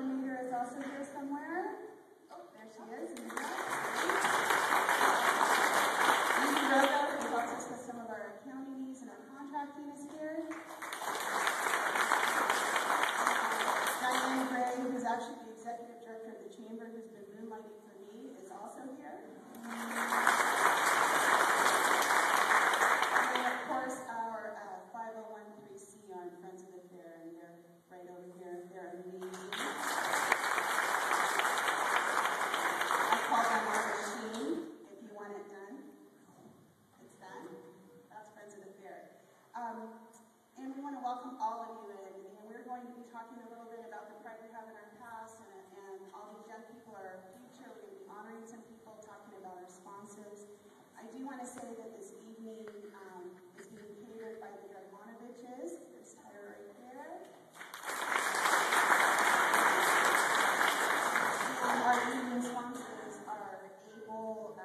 coordinator is also here somewhere. Oh, there she is. Amy Rogo, who helps us with some of our accounting needs and our contracting, is here. Diane Gray, who's actually the executive director of the chamber, who's been moonlighting for me, is also here. And of course, our 501(c)(3) on Friends of the Fair, and they're right over here. They're amazing. I call them our machine. If you want it done, it's done. That's Friends of the Fair. And we want to welcome all of you in. And we're going to be talking a little bit about the pride we have in our past, and all these young people are our future. We're going to be honoring some people, talking about our sponsors. I do want to say that this evening is being catered by the Draganoviches. There's Tyra right there. And our evening sponsors are Able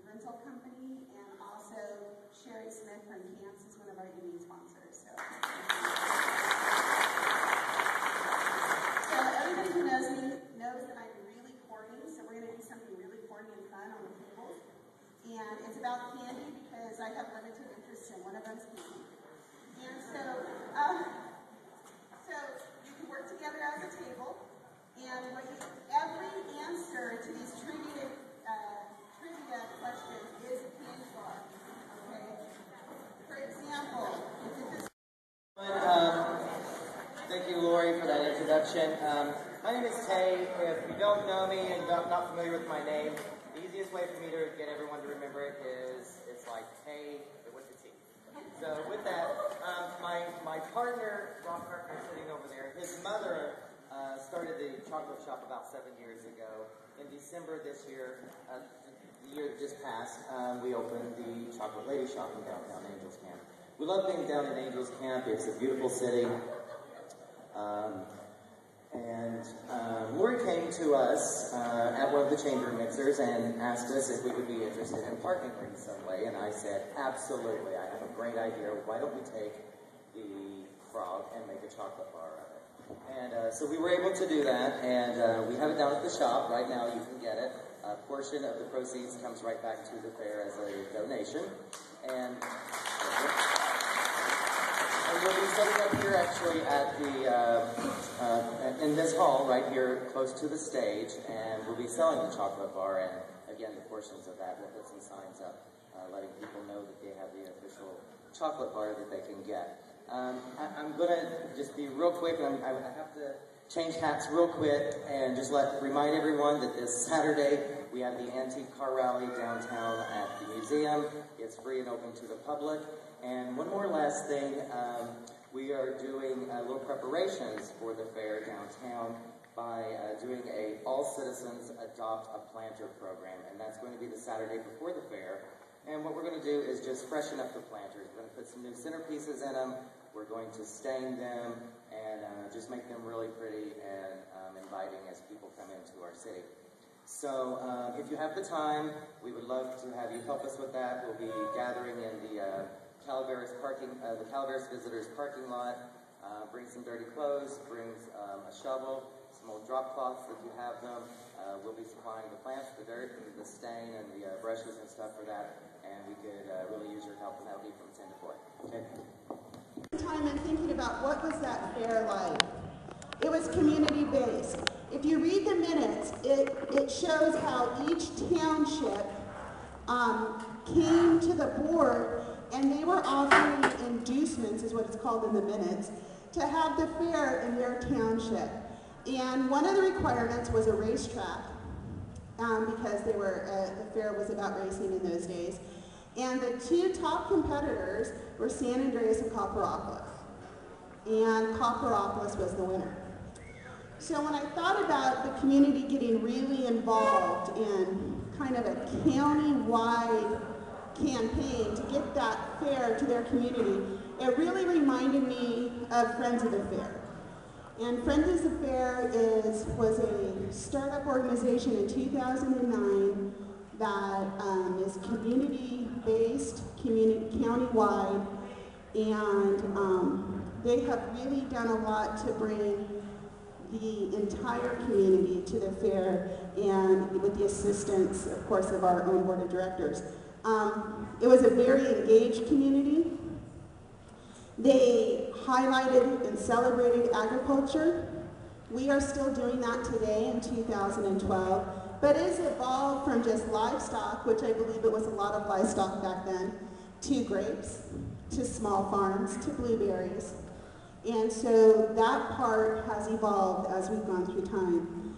Rental Company, and also Sherry Smith from Camps is one of our evening sponsors. So everybody who knows me knows that I'm really corny, so we're going to do something really corny and fun on the tables. And it's about candy because I have limited interest in one of them's candy. And so you can work together as a table, and every answer to these trivia questions is a candy bar. Okay? For example, thank you, Lori, for that introduction. My name is Tay. If you don't know me and not familiar with my name, the easiest way for me to get everyone to remember it is it's like Tay with the T. So with that, my partner, Rob Parker, sitting over there, his mother started the chocolate shop about 7 years ago. In December this year, the year that just passed, we opened the Chocolate Lady Shop in downtown Angels Camp. We love being down in Angels Camp. It's a beautiful city. Lori came to us at one of the chamber mixers and asked us if we would be interested in partnering in some way, and I said, absolutely, I have a great idea. Why don't we take the frog and make a chocolate bar of it? And so we were able to do that, and we have it down at the shop. Right now you can get it. A portion of the proceeds comes right back to the fair as a donation. And we'll be setting up here actually at the, in this hall right here close to the stage, and we'll be selling the chocolate bar, and again, the portions of that, we'll put some signs up letting people know that they have the official chocolate bar that they can get. I'm going to just be real quick, and I have to change hats real quick and just remind everyone that this Saturday we have the antique car rally downtown at the museum. It's free and open to the public. And one more last thing, we are doing little preparations for the fair downtown by doing a All Citizens Adopt a Planter program, and that's going to be the Saturday before the fair. And what we're going to do is just freshen up the planters. We're going to put some new centerpieces in them. We're going to stain them and just make them really pretty and inviting as people come into our city. So if you have the time, we would love to have you help us with that. We'll be gathering in the Calaveras visitors parking lot. Bring some dirty clothes, bring a shovel, some old drop cloths if you have them. We'll be supplying the plants, the dirt, and the stain, and the brushes and stuff for that. And we could really use your help, and that'll be from 10 to 4. Okay. Time and thinking about what was that fair like. It was community-based. If you read the minutes, it shows how each township came to the board, and they were offering inducements, is what it's called in the minutes, to have the fair in their township. And one of the requirements was a racetrack, because the fair was about racing in those days. And the two top competitors were San Andreas and Copperopolis. And Copperopolis was the winner. So when I thought about the community getting really involved in kind of a county-wide campaign to get that fair to their community, it really reminded me of Friends of the Fair. And Friends of the Fair was a startup organization in 2009 that is community-based, county-wide, and they have really done a lot to bring the entire community to the fair, and with the assistance, of course, of our own board of directors. It was a very engaged community. They highlighted and celebrated agriculture. We are still doing that today in 2012, but it's evolved from just livestock, which I believe it was a lot of livestock back then, to grapes, to small farms, to blueberries. And so that part has evolved as we've gone through time.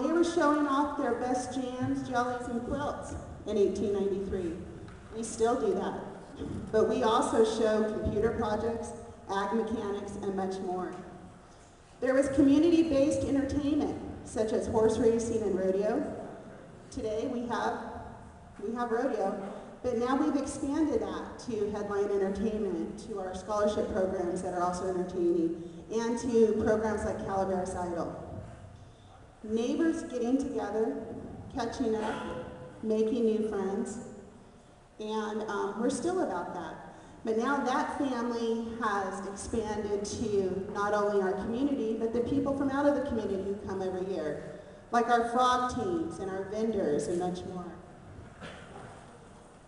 They were showing off their best jams, jellies, and quilts in 1893. We still do that. But we also show computer projects, ag mechanics, and much more. There was community-based entertainment, such as horse racing and rodeo. Today we have rodeo, but now we've expanded that to headline entertainment, to our scholarship programs that are also entertaining, and to programs like Calaveras Idol. Neighbors getting together, catching up, making new friends, and we're still about that. But now that family has expanded to not only our community, but the people from out of the community who come every year, like our frog teams and our vendors and much more.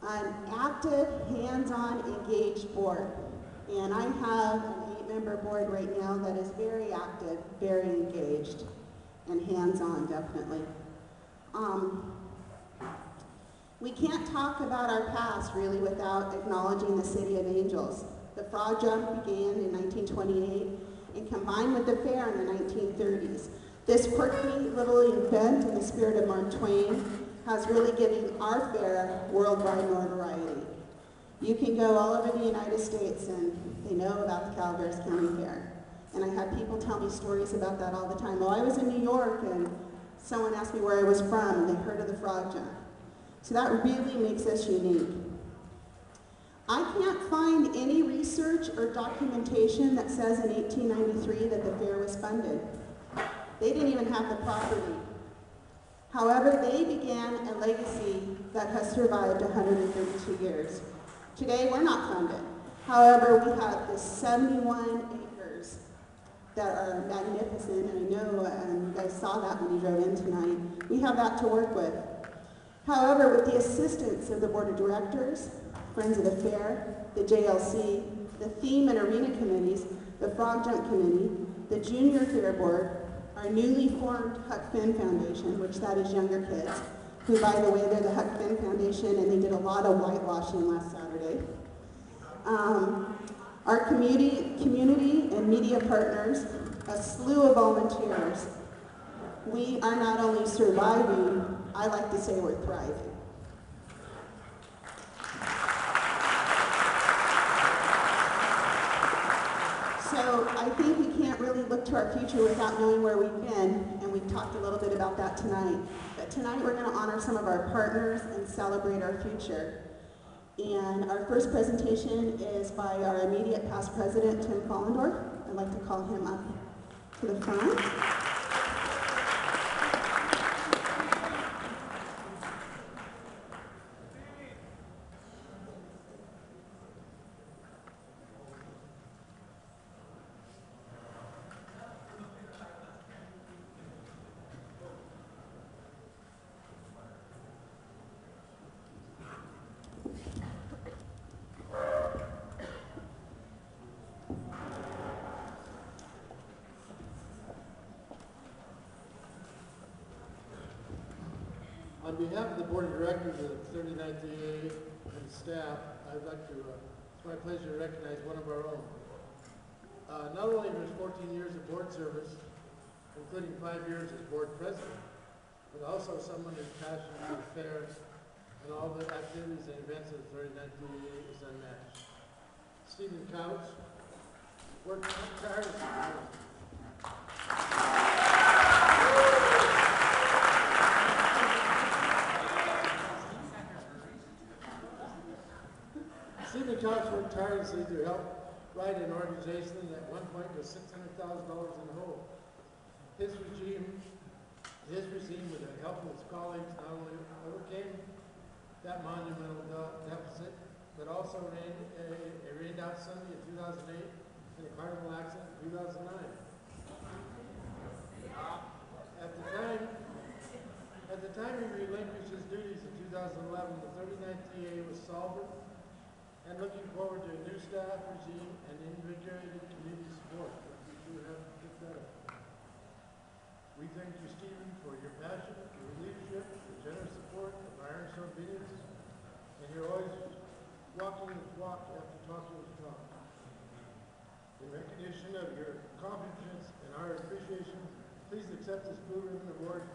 An active, hands-on, engaged board. And I have an 8-member board right now that is very active, very engaged, and hands-on, definitely. We can't talk about our past, really, without acknowledging the City of Angels. The frog jump began in 1928 and combined with the fair in the 1930s. This quirky little event in the spirit of Mark Twain has really given our fair worldwide notoriety. You can go all over the United States and they know about the Calaveras County Fair. And I have people tell me stories about that all the time. Oh, I was in New York and someone asked me where I was from and they heard of the frog jump. So that really makes us unique. I can't find any research or documentation that says in 1893 that the fair was funded. They didn't even have the property. However, they began a legacy that has survived 132 years. Today, we're not funded. However, we have the 71 acres that are magnificent, and I know you guys saw that when you drove in tonight. We have that to work with. However, with the assistance of the Board of Directors, Friends of the Fair, the JLC, the Theme and Arena Committees, the Frog Jump Committee, the Junior Fair Board, our newly formed Huck Finn Foundation, which that is younger kids, who, by the way, they're the Huck Finn Foundation, and they did a lot of whitewashing last Saturday. Our community and media partners, a slew of volunteers. We are not only surviving, I like to say we're thriving. So I think we can't really look to our future without knowing where we've been, and we've talked a little bit about that tonight. But tonight we're going to honor some of our partners and celebrate our future. And our first presentation is by our immediate past president, Tim Follendorf. I'd like to call him up to the front. On behalf of the Board of Directors of the 39th AA and staff, I'd like to, it's my pleasure to recognize one of our own. Not only was 14 years of board service, including 5 years as board president, but also someone whose passion for the fair and all the activities and events of the 39th AA is unmatched. Stephen Couch worked tirelessly. Stephen Couch worked tirelessly to help write an organization that at one point was $600,000 in the hole. His regime, with the help of his colleagues, not only overcame that monumental deficit, but also rained out Sunday in 2008 and a carnival accident in 2009. 2011, the 39th DA was solvent and looking forward to a new staff regime and invigorated community support. We do have to pick that up. We thank you, Stephen, for your passion, your leadership, your generous support of Ironstone Vineyards, and you're always walking the walk after talking the talk. In recognition of your accomplishments and our appreciation, please accept this Blue Ribbon Award.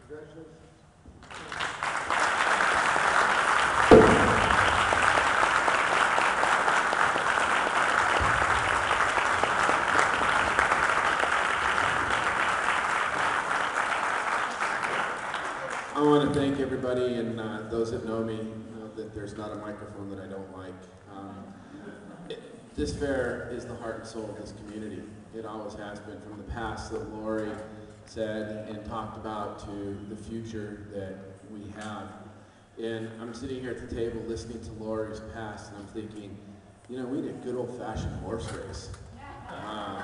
Congratulations. I want to thank everybody and those that know me, that there's not a microphone that I don't like. This fair is the heart and soul of this community. It always has been, from the past that Lori said and talked about to the future that we have. And I'm sitting here at the table listening to Lori's past, and I'm thinking, you know, we need a good old-fashioned horse race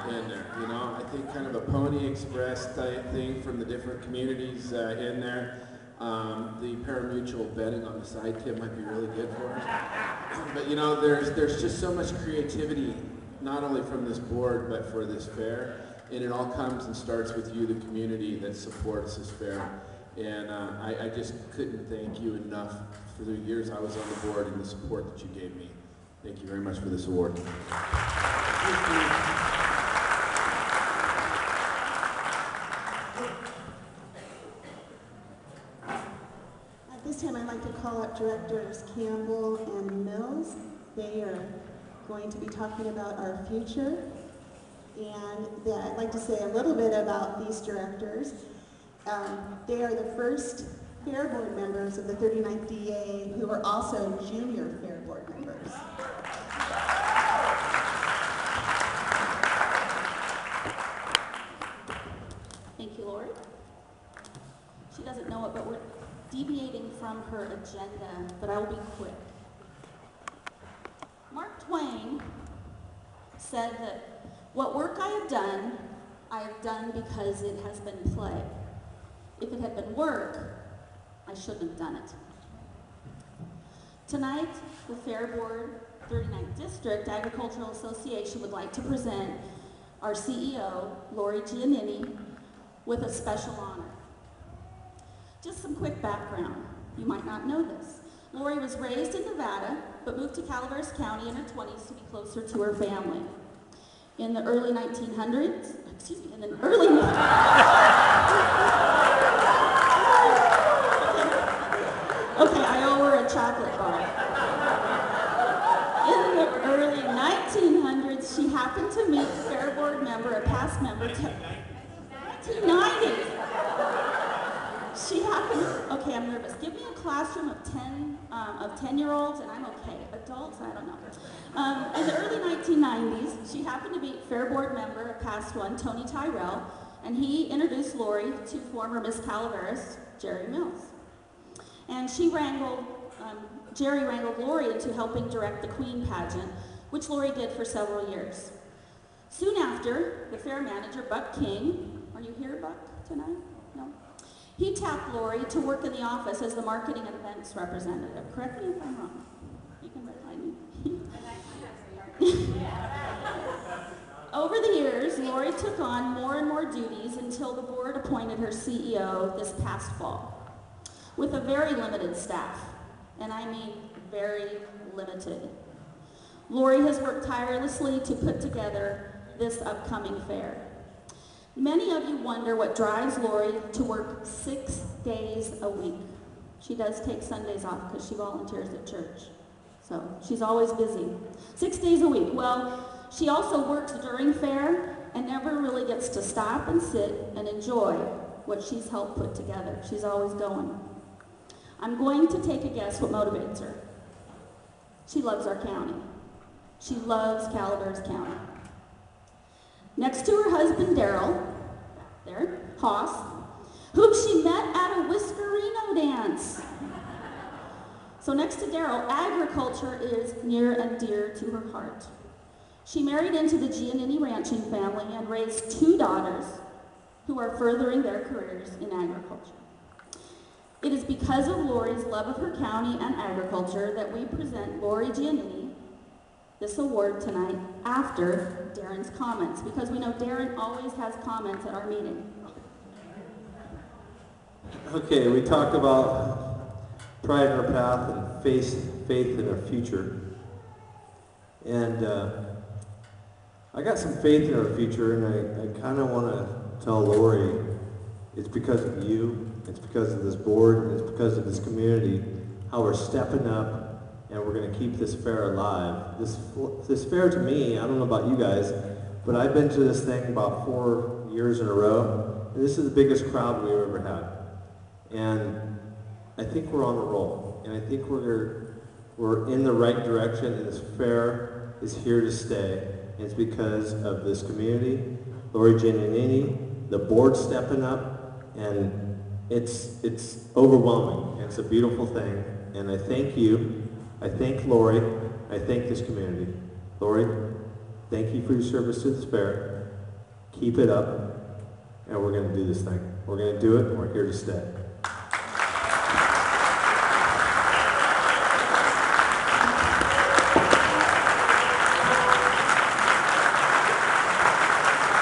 in there. You know, I think kind of a Pony Express type thing from the different communities in there. The pari-mutuel betting on the side tip might be really good for us. But you know, there's just so much creativity, not only from this board, but for this fair. And it all comes and starts with you, the community that supports this fair. And I just couldn't thank you enough for the years I was on the board and the support that you gave me. Thank you very much for this award. At this time, I'd like to call up Directors Campbell and Mills. They are going to be talking about our future. And I'd like to say a little bit about these directors. They are the first Fair Board members of the 39th DA who are also junior Fair Board members. Thank you, Lori. She doesn't know it, but we're deviating from her agenda, but I will be quick. Mark Twain said that what work I have done because it has been play. If it had been work, I shouldn't have done it. Tonight, the Fair Board 39th District Agricultural Association would like to present our CEO, Lori Giannini, with a special honor. Just some quick background. You might not know this. Lori was raised in Nevada, but moved to Calaveras County in her 20s to be closer to her family. In the early 1900s, in the early okay, I owe her a chocolate bar. In the early 1900s, she happened to meet a Fair Board member, a past member, 1990. She happened, okay, I'm nervous. Give me a classroom of 10-year-olds and I'm okay. Adults, I don't know. In the early 1990s, she happened to meet Fair Board member, a past one, Tony Tyrell, and he introduced Lori to former Miss Calaveras, Jerry Mills. And Jerry wrangled Lori into helping direct the Queen pageant, which Lori did for several years. Soon after, the fair manager, Buck King, are you here, Buck, tonight? No? He tapped Lori to work in the office as the marketing and events representative. Correct me if I'm wrong. You can remind me. Over the years, Lori took on more and more duties until the board appointed her CEO this past fall, with a very limited staff, and I mean very limited. Lori has worked tirelessly to put together this upcoming fair. Many of you wonder what drives Lori to work 6 days a week. She does take Sundays off because she volunteers at church. So she's always busy. 6 days a week. Well, she also works during fair and never really gets to stop and sit and enjoy what she's helped put together. She's always going. I'm going to take a guess what motivates her. She loves our county. She loves Calaveras County. Next to her husband, Daryl, back there, Hoss, whom she met at a Whiskerino dance. So next to Daryl, agriculture is near and dear to her heart. She married into the Giannini ranching family and raised 2 daughters who are furthering their careers in agriculture. It is because of Lori's love of her county and agriculture that we present Lori Giannini this award tonight after Darren's comments, because we know Darren always has comments at our meeting. Okay, we talked about pride in our path and faith in our future. And I got some faith in our future, and I kind of want to tell Lori it's because of you, it's because of this board, and it's because of this community, how we're stepping up and we're going to keep this fair alive. This fair to me, I don't know about you guys, but I've been to this thing about 4 years in a row, and this is the biggest crowd we've ever had. And I think we're on the roll, and I think we're in the right direction, and this fair is here to stay. And it's because of this community, Lori Giannini, the board stepping up, and it's overwhelming. It's a beautiful thing, and I thank you. I thank Lori. I thank this community. Lori, thank you for your service to this fair. Keep it up, and we're going to do this thing. We're going to do it, and we're here to stay.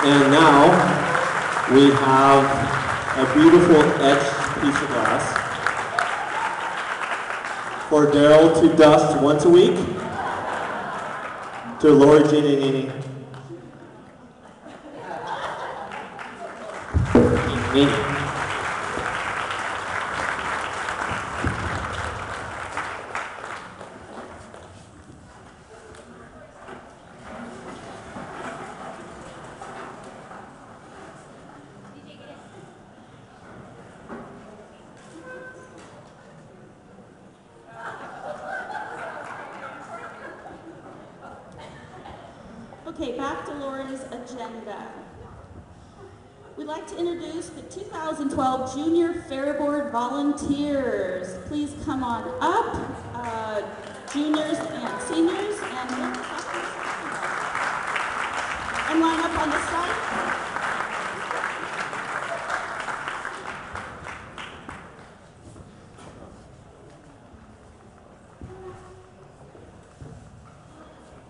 And now we have a beautiful etched piece of glass for Daryl to dust once a week to Lori Giannini. Okay, back to Lori's agenda. We'd like to introduce the 2012 Junior Fair Board volunteers. Please come on up, juniors and seniors, and line up on the side.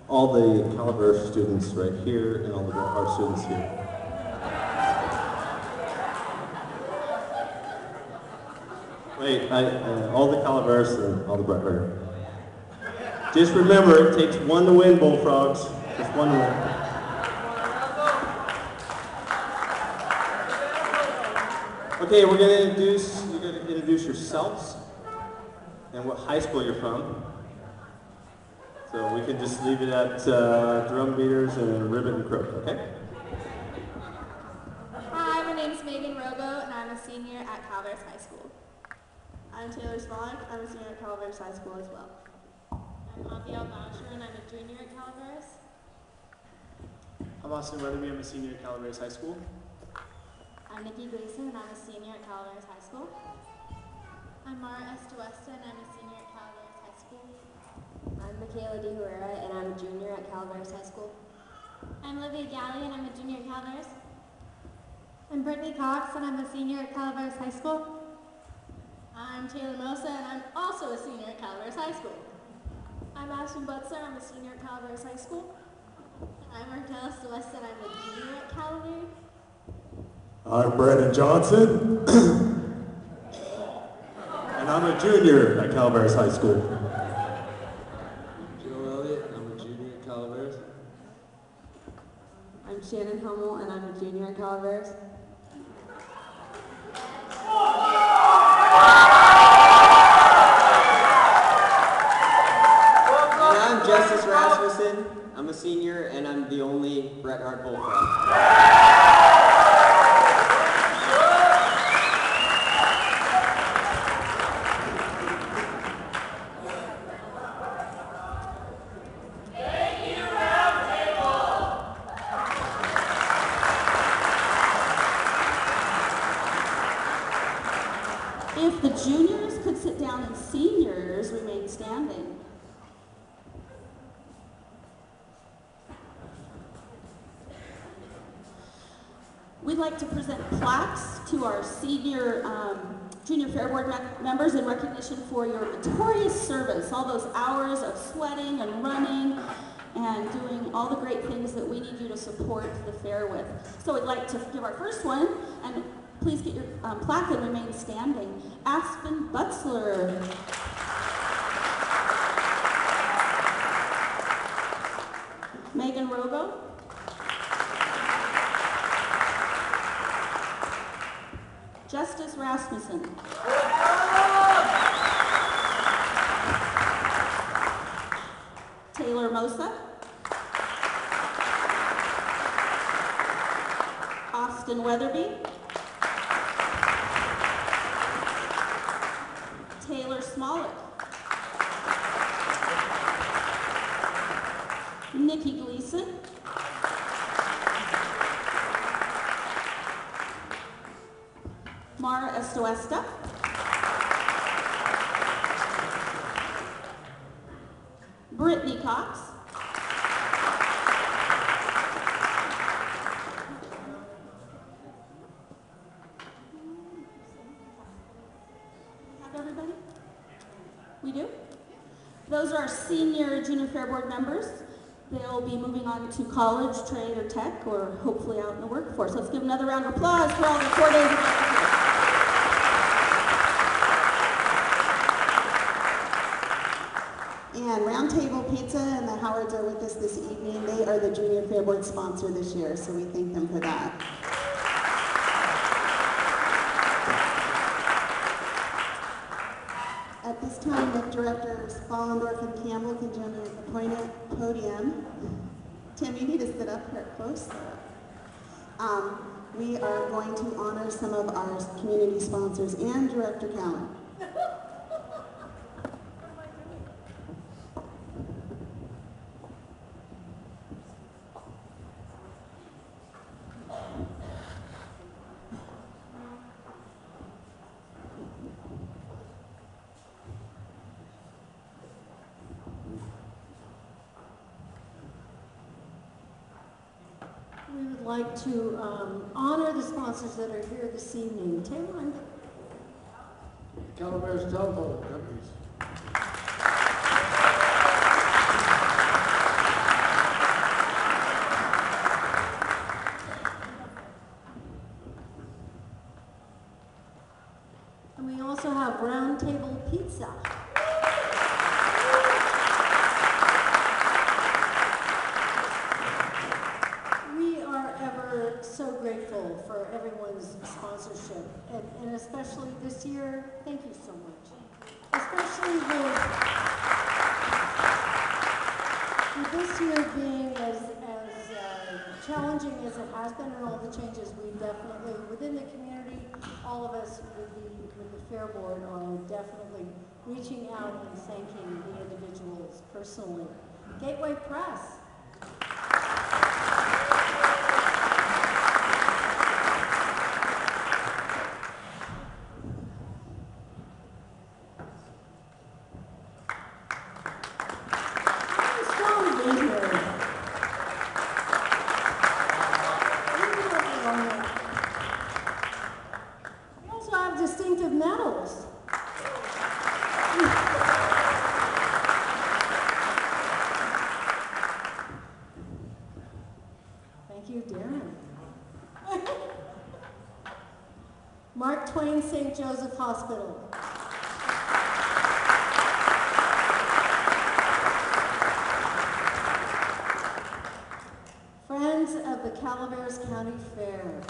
All the Calaveras students right here and all the our students here. Wait, all the Calaveras and all the Bret Hart. Just remember, it takes one to win, Bullfrogs. Just one to win. Okay, you're going to introduce yourselves and what high school you're from. So we can just leave it at drum beaters and ribbon and crook, okay? Hi, my name is Megan Robo, and I'm a senior at Calaveras High School. I'm Taylor Smolik. I'm a senior at Calaveras High School as well. I'm Abiel Boucher, and I'm a junior at Calaveras. I'm Austin Weatherby. I'm a senior at Calaveras High School. I'm Nikki Gleason, and I'm a senior at Calaveras High School. I'm Mara Estuesta, and I'm a senior at Calaveras High School. I'm Michaela De Herrera, and I'm a junior at Calaveras High School. I'm Olivia Galley, and I'm a junior at Calaveras. I'm Brittany Cox, and I'm a senior at Calaveras High School. I'm Taylor Mosa, and I'm also a senior at Calaveras High School. I'm Ashton Butzer, I'm a senior at Calaveras High School. I'm Raquel Estuesta, and I'm a junior at Calaveras. I'm Brandon Johnson, and I'm a junior at Calaveras High School. I'm Shannon Hummel, and I'm a junior at Calaveras. And I'm Justice Rasmussen. I'm a senior, and I'm the only Bret Hart Bullfrog. If the juniors could sit down and seniors remain standing. We'd like to present plaques to our senior Junior Fair Board members in recognition for your victorious service, all those hours of sweating and running and doing all the great things that we need you to support the fair with. So we'd like to give our first one, and please get your plaque and remain standing. Aspen Butzler. Megan Rogo. Justice Rasmussen. Taylor Mosa. Austin Weatherby. Taylor Smollett. Nikki Gleason. Mara Estoesta. Brittany Cox. Have everybody? We do? Those are our senior Junior Fair Board members. They'll be moving on to college, trade, or tech, or hopefully out in the workforce. Let's give another round of applause for all the 4 days of work. And Round Table Pizza and the Howards are with us this evening. They are the Junior Fair Board sponsor this year, so we thank them for that. At this time, the directors Fallendorf and Campbell can join me at the podium. Tim, you need to sit up here close. We are going to honor some of our community sponsors and Director Cowan. We would like to honor the sponsors that are here this evening. Taylor, Calaveras Telephone Companies. and we also have Round Table Pizza. So grateful for everyone's sponsorship, and especially this year, thank you so much. Especially with this year being as challenging as it has been, and all the changes we definitely, within the community, all of us with the Fair Board are definitely reaching out and thanking the individuals personally. Gateway Press. Distinctive medals. Thank you, Darren. Mark Twain St. Joseph Hospital. Friends of the Calaveras County Fair.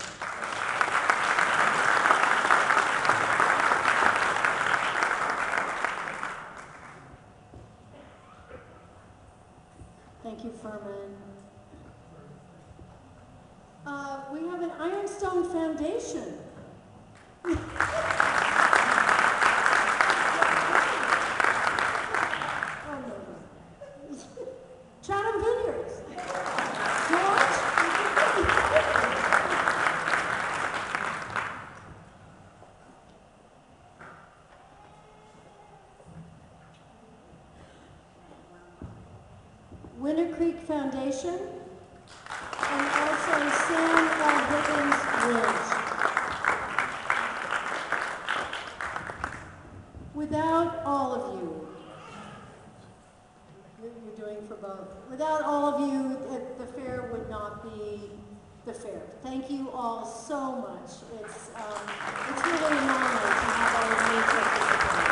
Thank you, Furman. We have an Ironstone Foundation. Chatham Vineyards. George? Winter Creek Foundation, and also Sam L. Higgins Ridge. Thank you all so much. It's really an honor to have all of you participate.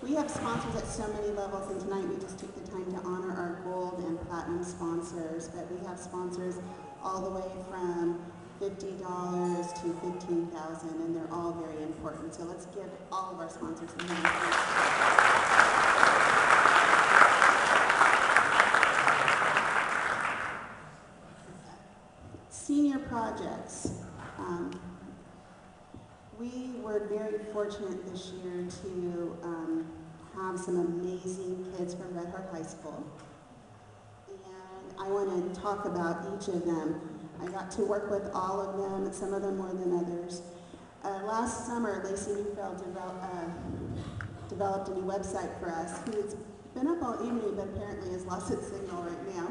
We have sponsors at so many levels, and tonight we just took the time to honor our gold and platinum sponsors, but we have sponsors all the way from $50 to $15,000, and they're all very important. So let's give all of our sponsors a hand. Senior projects. We were very fortunate this year to have some amazing kids from Red Heart High School. And I want to talk about each of them. I got to work with all of them, some of them more than others. Last summer, Lacey Neufeld developed a new website for us. It's been up all evening, but apparently has lost its signal right now.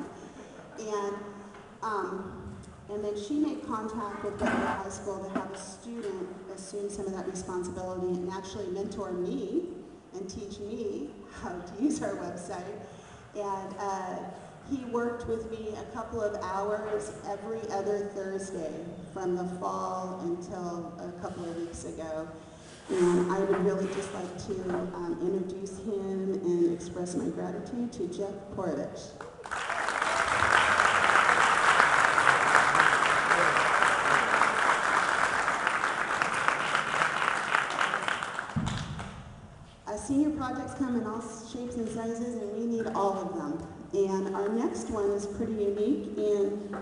And then she made contact with Red Heart High School to have a student assume some of that responsibility and actually mentor me and teach me how to use our website. And he worked with me a couple of hours every other Thursday from the fall until a couple of weeks ago. And I would really just like to introduce him and express my gratitude to Jeff Porovich. Senior projects come in all shapes and sizes, and we need all of them. And our next one is pretty unique. And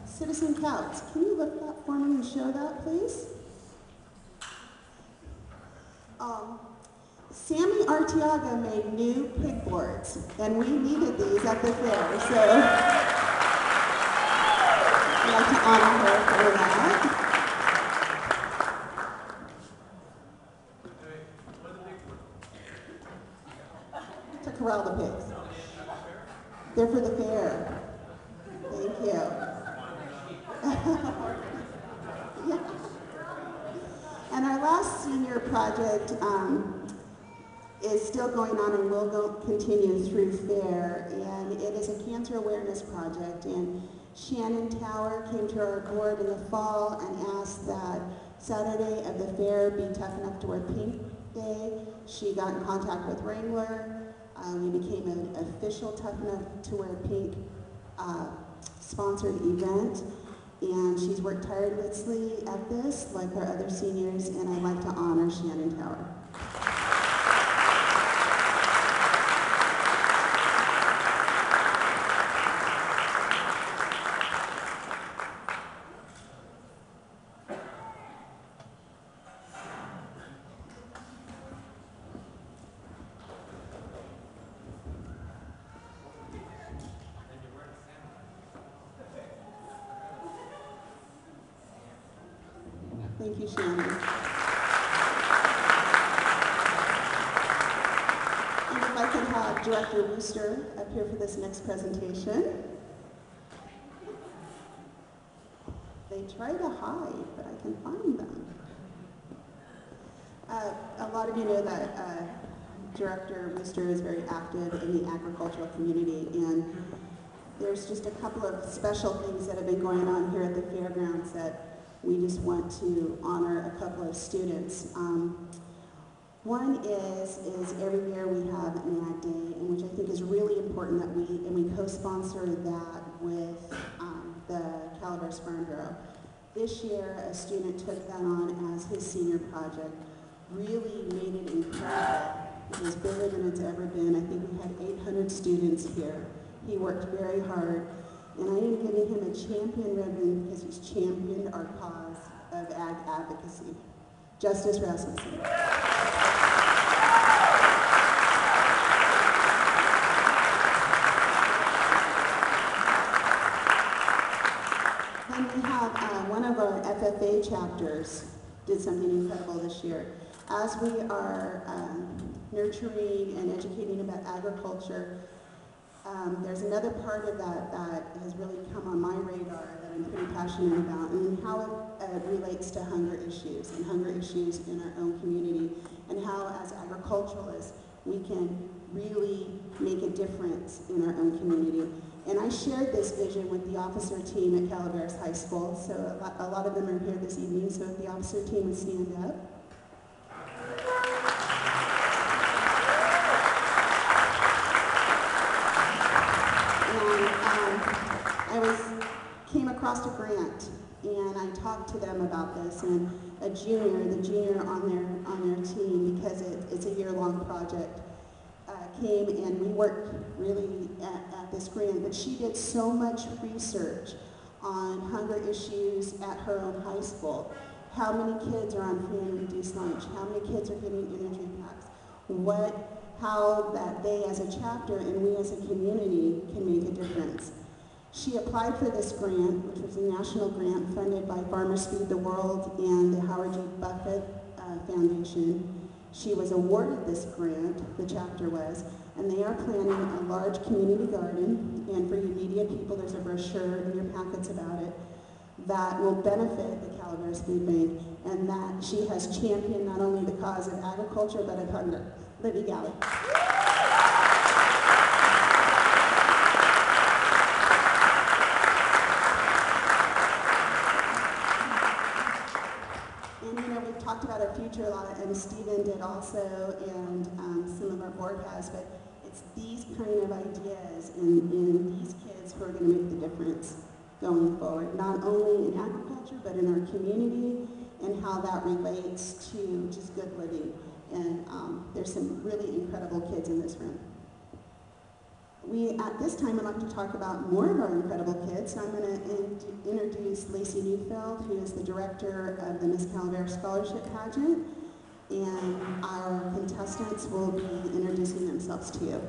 Citizen Couch, can you look that for me and show that, please? Sammy Arteaga made new pig boards, and we needed these at the fair. So I'd like to honor her for that. Corral the pigs. They're for the fair. Thank you. Yeah. And our last senior project is still going on and will continue through fair, and it is a cancer awareness project. And Shannon Tower came to our board in the fall and asked that Saturday of the fair be tough enough to wear pink day. She got in contact with Wrangler. We became an official Tough Enough to Wear Pink sponsored event, and she's worked tirelessly at this, like our other seniors, and I'd like to honor Shannon Tower. Thank you, Shannon. And if I could have Director Wooster up here for this next presentation. They try to hide, but I can find them. A lot of you know that Director Wooster is very active in the agricultural community, and there's just a couple of special things that have been going on here at the fairgrounds that we just want to honor a couple of students. One is every year we have an Ag Day, and which I think is really important that we co-sponsor that with the Calaveras Farm Bureau. This year, a student took that on as his senior project, really made it incredible. It was bigger than it's ever been. I think we had 800 students here. He worked very hard. And I am giving him a champion ribbon because he's championed our cause of ag advocacy. Justice Rasmussen. Then we have one of our FFA chapters did something incredible this year. As we are nurturing and educating about agriculture, there's another part of that that has really come on my radar that I'm pretty passionate about, and how it relates to hunger issues and hunger issues in our own community, and how as agriculturalists we can really make a difference in our own community. And I shared this vision with the officer team at Calaveras High School, so a lot of them are here this evening, so if the officer team would stand up. And came across a grant, and I talked to them about this, and the junior on their team, because it's a year-long project, came and we worked really at this grant, but she did so much research on hunger issues at her own high school. How many kids are on free and reduced lunch? How many kids are getting energy packs? How that they as a chapter and we as a community can make a difference. She applied for this grant, which was a national grant funded by Farmers Feed the World and the Howard G. Buffett Foundation. She was awarded this grant, the chapter was, and they are planning a large community garden, and for you media people, there's a brochure in your packets about it, that will benefit the Calaveras Food Bank, and that she has championed not only the cause of agriculture, but of hunger. Libby Galley. We've talked about our future a lot, and Stephen did also, and some of our board has, but it's these kind of ideas and these kids who are going to make the difference going forward, not only in agriculture, but in our community, and how that relates to just good living. And there's some really incredible kids in this room. At this time, I'd like to talk about more of our incredible kids. So I'm going to introduce Lacey Neufeld, who is the director of the Miss Calaveras Scholarship Pageant, and our contestants will be introducing themselves to you.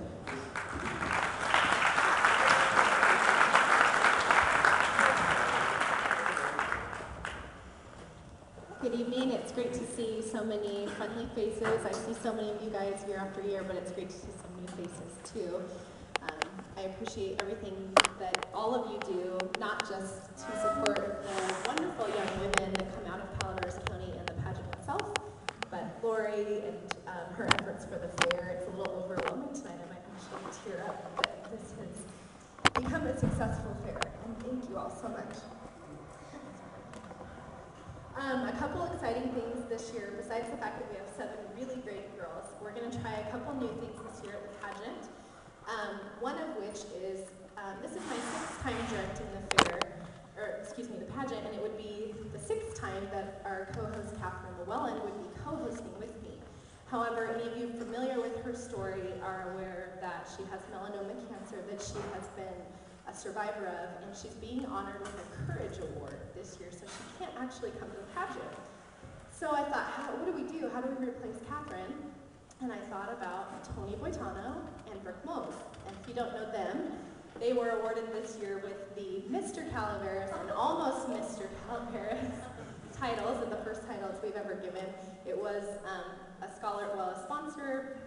Good evening. It's great to see so many friendly faces. I see so many of you guys year after year, but it's great to see some new faces too. I appreciate everything that all of you do, not just to support the wonderful young women that come out of Calaveras County and the pageant itself, but Lori and her efforts for the fair. It's a little overwhelming tonight. I might actually tear up, but this has become a successful fair, and thank you all so much. A couple exciting things this year, besides the fact that we have 7 really great girls. We're going to try a couple new things this year at the pageant. One of which is, this is my 6th time directing the fair, the pageant, and it would be the 6th time that our co-host Catherine Llewellyn would be co-hosting with me. However, any of you familiar with her story are aware that she has melanoma cancer that she has been a survivor of, and she's being honored with a Courage Award this year, so she can't actually come to the pageant. So I thought, what do we do? How do we replace Catherine? And I thought about Tony Boitano and Brooke Mose. And if you don't know them, they were awarded this year with the Mr. Calaveras and almost Mr. Calaveras titles, and the first titles we've ever given. It was a sponsor,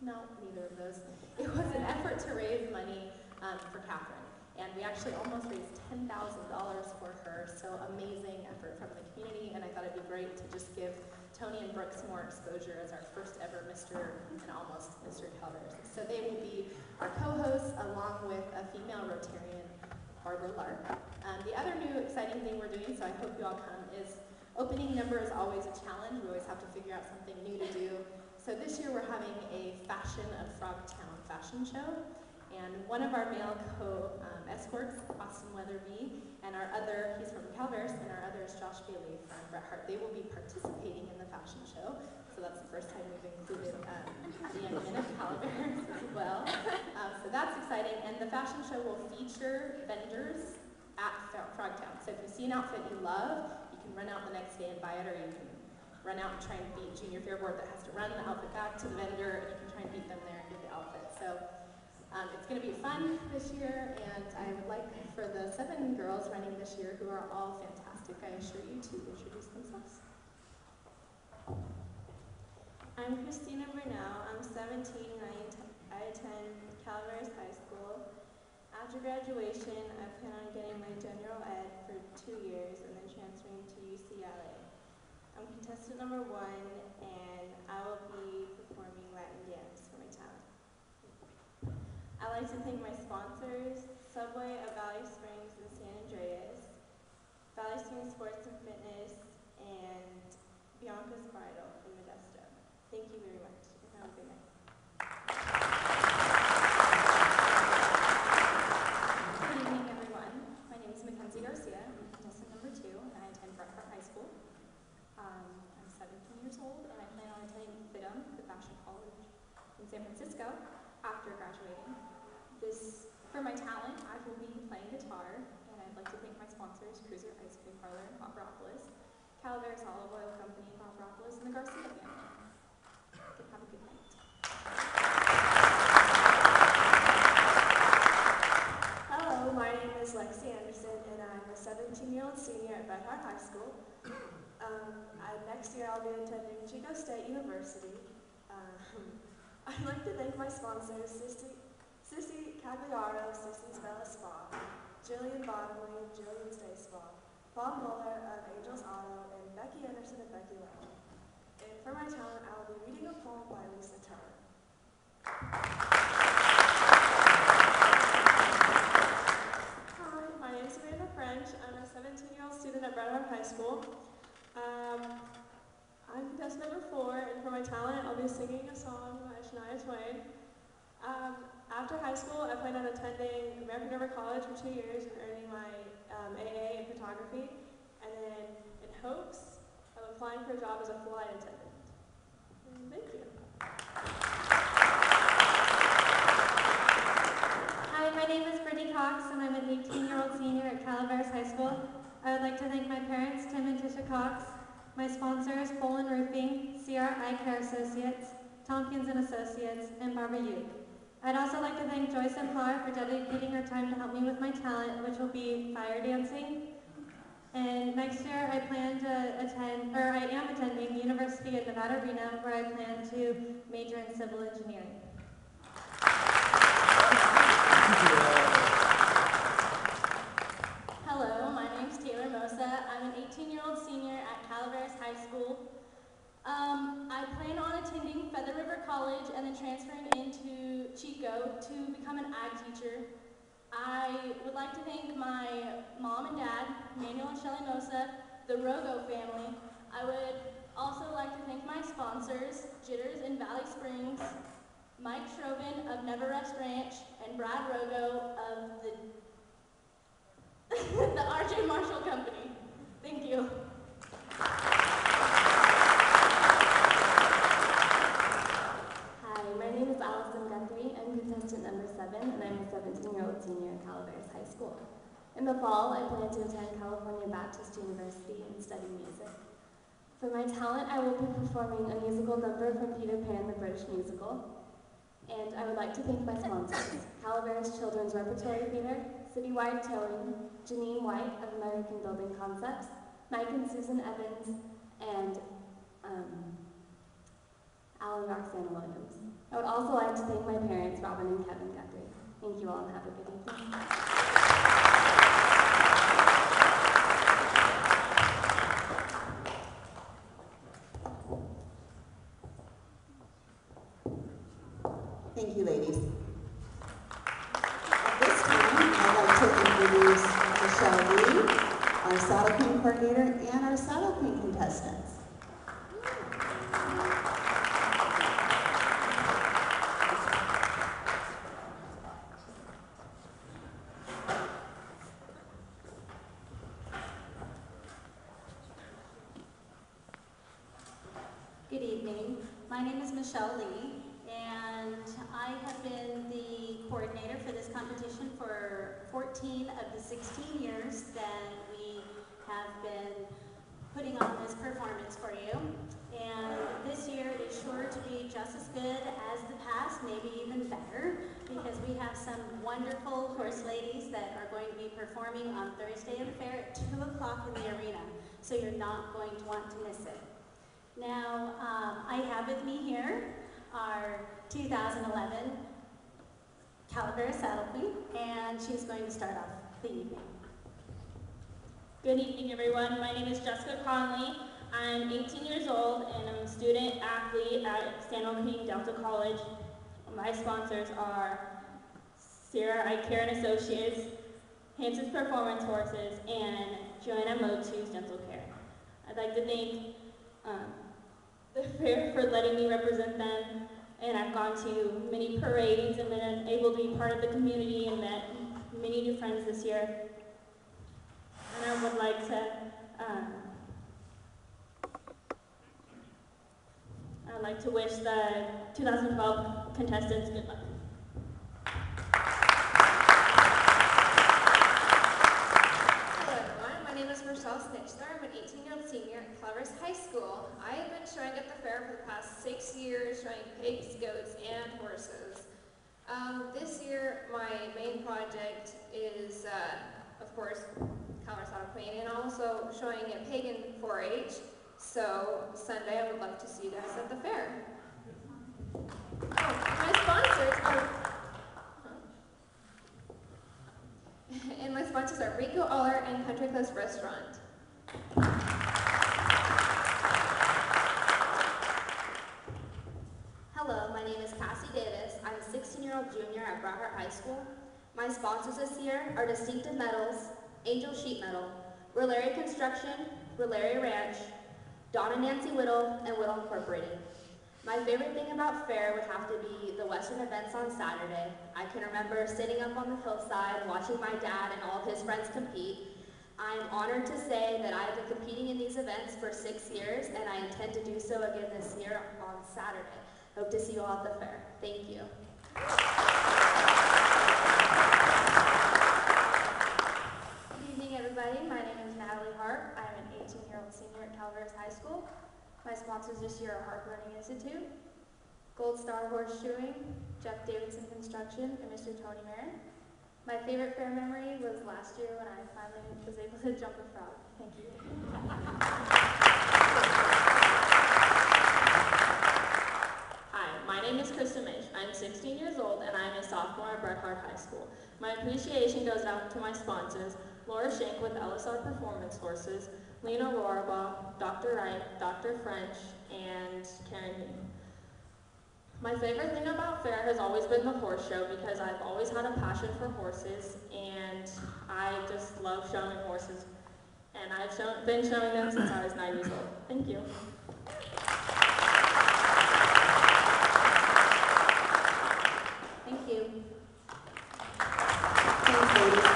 no, neither of those. It was an effort to raise money for Catherine. And we actually almost raised $10,000 for her, so amazing effort from the community, and I thought it'd be great to just give Tony and Brooke some more exposure as our first ever Mr. and almost Mr. Calaveras. So they will be our co-hosts along with a female Rotarian, Barbara Lark. The other new exciting thing we're doing, so I hope you all come, is opening number is always a challenge. We always have to figure out something new to do. So this year we're having a Fashion of Frogtown fashion show. And one of our male escorts, Austin Weatherby, and he's from Calaveras, and our other is Josh Bailey from Bret Hart. They will be participating in the fashion show. So that's the first time we've included the young men of Calaveras as well. So that's exciting. And the fashion show will feature vendors at Frogtown. So if you see an outfit you love, you can run out the next day and buy it, or you can run out and try and beat Junior Fair Board that has to run the outfit back to the vendor, and you can try and beat them there and get the outfit. So it's going to be fun this year, and I would like for the 7 girls running this year, who are all fantastic, I assure you, to introduce themselves. I'm Christina Burnell. I'm 17 and I attend Calaveras High School. After graduation, I plan on getting my general ed for 2 years and then transferring to UCLA. I'm contestant number 1, and I will be performing Latin dance for my talent. like to thank my sponsors, Subway of Valley Springs and San Andreas, Valley Springs Sports and Fitness, and Bianca's Bridal in Modesto. Thank you very much, and have a good night. Good evening, everyone. My name is Mackenzie Garcia. I'm contestant number 2, and I attend Bret Harte High School. I'm 17 years old, and I plan on attending FIDM, the Fashion College in San Francisco, after graduating. For my talent, I will be playing guitar, and I'd like to thank my sponsors, Cruiser Ice Cream Parlor in Paparopolis, Calaveras Olive Oil Company in Paparopolis, and the Garcia family. Have a good night. Hello, my name is Lexi Anderson, and I'm a 17-year-old senior at Bret Harte High School. Next year I'll be attending Chico State University. I'd like to thank my sponsors, Sissy Cagliaro, Sissy's Bella Spa, Jillian Bottomley, Jillian's Day Spa, Bob Muller of Angels Auto, and Becky Anderson of Becky Lounge. And for my talent, I will be reading a poem by Lisa Turner. Hi, my name is Amanda French. I'm a 17-year-old student at Bret Harte High School. I'm contestant number 4, and for my talent, I'll be singing a song by Shania Twain. After high school, I plan on attending American River College for 2 years and earning my AA in photography, and then in hopes of applying for a job as a flight attendant. Thank you. Hi, my name is Brittany Cox, and I'm an 18-year-old senior at Calaveras High School. I would like to thank my parents, Tim and Tisha Cox, my sponsors, Bolin Roofing, CR Eye Care Associates, Tompkins and Associates, and Barbara Uke. I'd also like to thank Joyce and Flower for dedicating her time to help me with my talent, which will be fire dancing. And next year I am attending University of Nevada, Reno, where I plan to major in civil engineering. Hello, my name's Taylor Mosa. I'm an 18-year-old senior at Calaveras High School. I plan on attending Feather River College and then transferring into Chico to become an ag teacher. I would like to thank my mom and dad, Manuel and Shelley Mosa, the Rogo family. I would also like to thank my sponsors, Jitters in Valley Springs, Mike Shroven of Never Rest Ranch, and Brad Rogo of the RJ Marshall Company. Thank you. Hi, my name is Allison Guthrie. I'm contestant number 7, and I'm a 17-year-old senior at Calaveras High School. In the fall, I plan to attend California Baptist University and study music. For my talent, I will be performing a musical number from Peter Pan, the British musical. And I would like to thank my sponsors, Calaveras Children's Repertory Theater, Citywide Towing, Janine White of American Building Concepts, Mike and Susan Evans, and Alan Roxanna Williams. I would also like to thank my parents, Robin and Kevin Guthrie. Thank you all and have a good evening. Thank you, ladies. At this time, I'd like to introduce Michelle Lee, our Saddle Queen coordinator, and our Saddle Queen contestants. Good evening. My name is Michelle Lee, and I have been the coordinator for this competition for 14 of the 16 years that we have been putting on this performance for you. And this year it is sure to be just as good as the past, maybe even better, because we have some wonderful horse ladies that are going to be performing on Thursday at the fair at 2 o'clock in the arena, so you're not going to want to miss it. Now, I have with me here our 2011 Calaveras Saddle Queen, and she's going to start off the evening. Good evening, everyone. My name is Jessica Conley. I'm 18 years old, and I'm a student athlete at San Joaquin Delta College. My sponsors are Sierra Eye Care and Associates, Hanson's Performance Horses, and Joanna Motu's Dental Care. I'd like to thank the fair for letting me represent them, and I've gone to many parades and been able to be part of the community and met many new friends this year. And I would like to wish the 2012 contestants good luck. Hello everyone, my name is Rochelle Snitchler. I'm an 18-year-old senior at Calaveras High School. I have been showing at the fair for the past 6 years, showing pigs, goats, and horses. This year, my main project is, of course, Calaveras Auto Queen, and also showing a pig in 4-H. So Sunday, I would love to see you guys at the fair. Oh, my sponsors are, and my sponsors are Rico Aller and Country Club's Restaurant. Hello, my name is Cassie Davis. I'm a 16-year-old junior at Bret Harte High School. My sponsors this year are Distinctive Metals, Angel Sheet Metal, Rollari Construction, Rollari Ranch, Don and Nancy Whittle, and Whittle Incorporated. My favorite thing about fair would have to be the Western events on Saturday. I can remember sitting up on the hillside watching my dad and all of his friends compete. I'm honored to say that I have been competing in these events for 6 years, and I intend to do so again this year on Saturday. Hope to see you all at the fair. Thank you. Good evening, everybody. My name is Natalie Hart. I'm an 18-year-old senior at Calaveras High School. My sponsors this year are Hart Learning Institute, Gold Star Horseshoeing, Jeff Davidson Construction, and Mr. Tony Marin. My favorite fair memory was last year when I finally was able to jump a frog. Thank you. Hi, my name is Krista Mish. I'm 16 years old and I'm a sophomore at Bret Harte High School. My appreciation goes out to my sponsors, Laura Schenk with LSR Performance Horses, Lena Rohrbaugh, Dr. Wright, Dr. French, and Karen Lee. My favorite thing about fair has always been the horse show because I've always had a passion for horses and I just love showing horses. And I've been showing them since I was 9 years old. Thank you. Thank you. Thanks, ladies.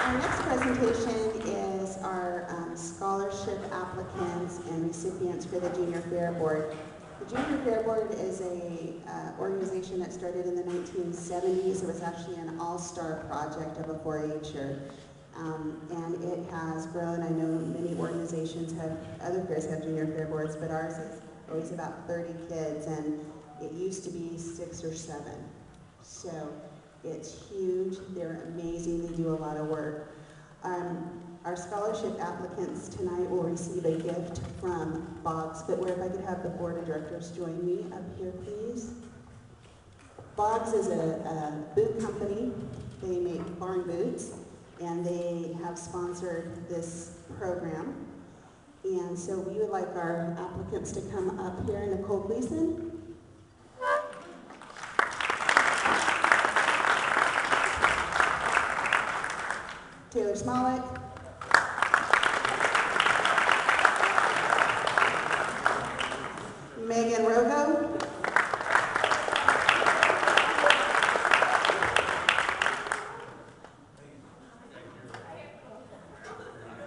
Our next presentation is our scholarship applicants and recipients for the Junior Fair Board. The Junior Fair Board is a organization that started in the 1970s. It was actually an all-star project of a 4-H'er. And it has grown. I know many organizations have, other fairs have Junior Fair Boards, but ours is always about 30 kids, and it used to be 6 or 7. So it's huge. They're amazing. They do a lot of work. Our scholarship applicants tonight will receive a gift from Boggs Footwear. If I could have the board of directors join me up here, please. Boggs is a boot company. They make barn boots, and they have sponsored this program. And so we would like our applicants to come up here. Nicole Gleason. Taylor Smollett. Megan Rogo.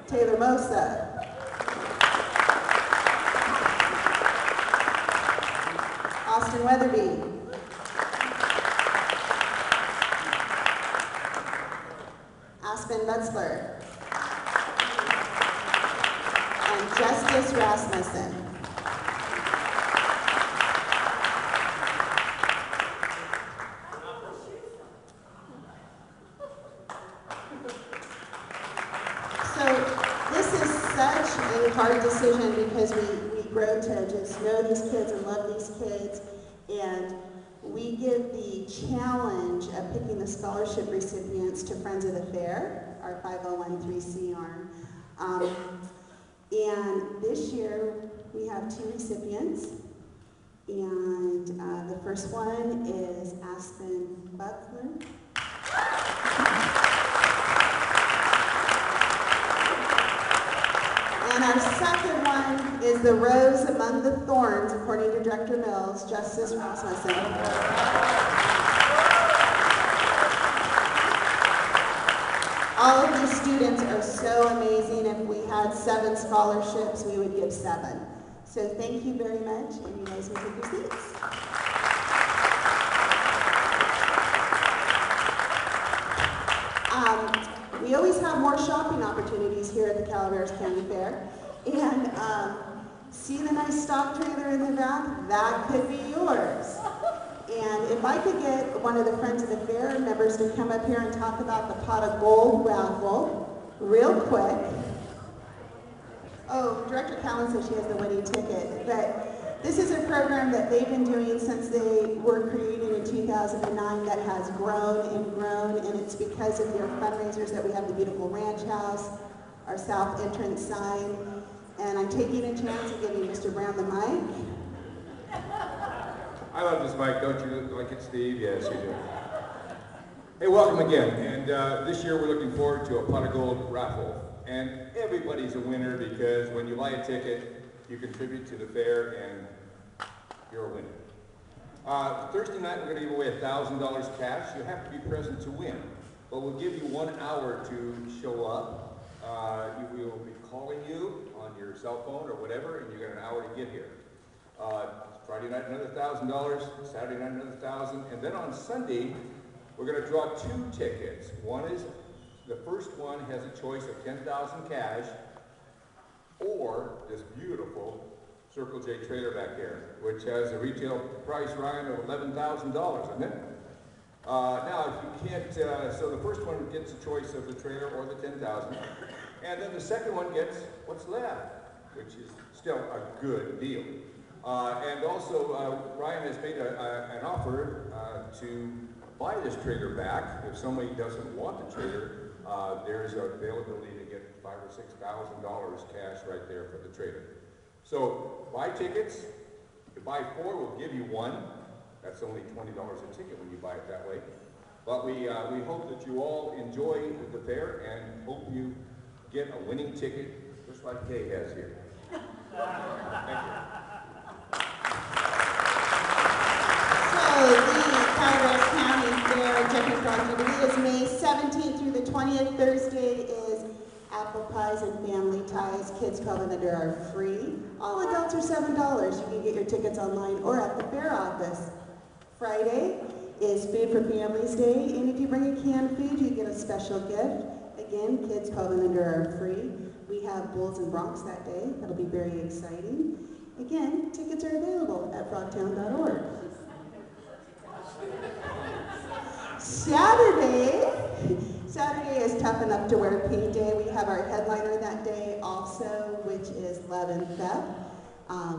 Taylor Mosa. Austin Weatherby. Aspen Butzler. And Justice Rasmussen. A hard decision because we grow to just know these kids and love these kids, and we give the challenge of picking the scholarship recipients to Friends of the Fair, our 501(c)(3) arm. And this year we have 2 recipients, And the first one is Aspen Buckler. And our second one is the rose among the thorns, according to Director Mills, Justice Rasmussen. All of these students are so amazing. If we had 7 scholarships, we would give 7. So thank you very much, and you guys may take your seats. We always have more shopping opportunities here at the Calaveras County Fair. And see the nice stock trailer in the back? That could be yours. And if I could get one of the Friends of the Fair members to come up here and talk about the Pot of Gold raffle real quick. Oh, Director Callan says she has the winning ticket. But this is a program that they've been doing since they were created in 2009 that has grown and grown, and it's because of their fundraisers that we have the beautiful ranch house, our south entrance sign, and I'm taking a chance of giving Mr. Brown the mic. I love this mic, don't you like it, Steve? Yes, you do. Hey, welcome again, and this year we're looking forward to a Pot of Gold raffle, and everybody's a winner because when you buy a ticket, you contribute to the fair, and you're a winner. Thursday night, we're going to give away $1,000 cash. You have to be present to win, but we'll give you 1 hour to show up. We will be calling you on your cell phone or whatever, and you got an hour to get here. Friday night, another $1,000. Saturday night, another $1,000. And then on Sunday, we're going to draw 2 tickets. The first one has a choice of $10,000 cash, or this beautiful Circle J trailer back there, which has a retail price, Ryan, of $11,000, isn't it? Now, if you can't, so the first one gets a choice of the trailer or the $10,000, and then the second one gets what's left, which is still a good deal. And also, Ryan has made an offer to buy this trailer back. If somebody doesn't want the trailer, there's availability to get $5,000 or $6,000 cash right there for the trailer. So buy tickets. If you buy 4, we'll give you 1. That's only $20 a ticket when you buy it that way. But we hope that you all enjoy the fair and hope you get a winning ticket, just like Kay has here. Thank you. So the Calaveras County Fair Jumping Frog Jubilee is May 17th through the 20th. Thursday is apple pies and family ties. Kids 12 and under are free. All adults are $7. You can get your tickets online or at the fair office. Friday is Food for Families Day, and if you bring a canned food, you get a special gift. Again, kids 12 and under are free. We have Bulls and Broncs that day. That'll be very exciting. Again, tickets are available at frogtown.org. Saturday is Tough Enough to Wear Pink Day. We have our headliner that day also, which is Love and Theft.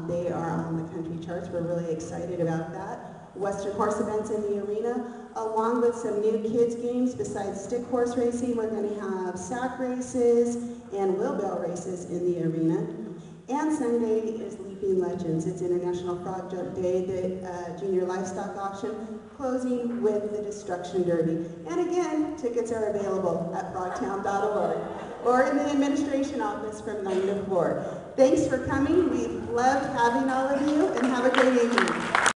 They are on the country charts. We're really excited about that. Western horse events in the arena, along with some new kids games besides stick horse racing. We're going to have sack races and wheelbarrow races in the arena. And Sunday is Leaping Legends. It's International Frog Jump Day, the junior livestock auction, closing with the Destruction Derby. And again, tickets are available at frogtown.org or in the administration office from 9 to 4. Thanks for coming. We've loved having all of you, and have a great evening.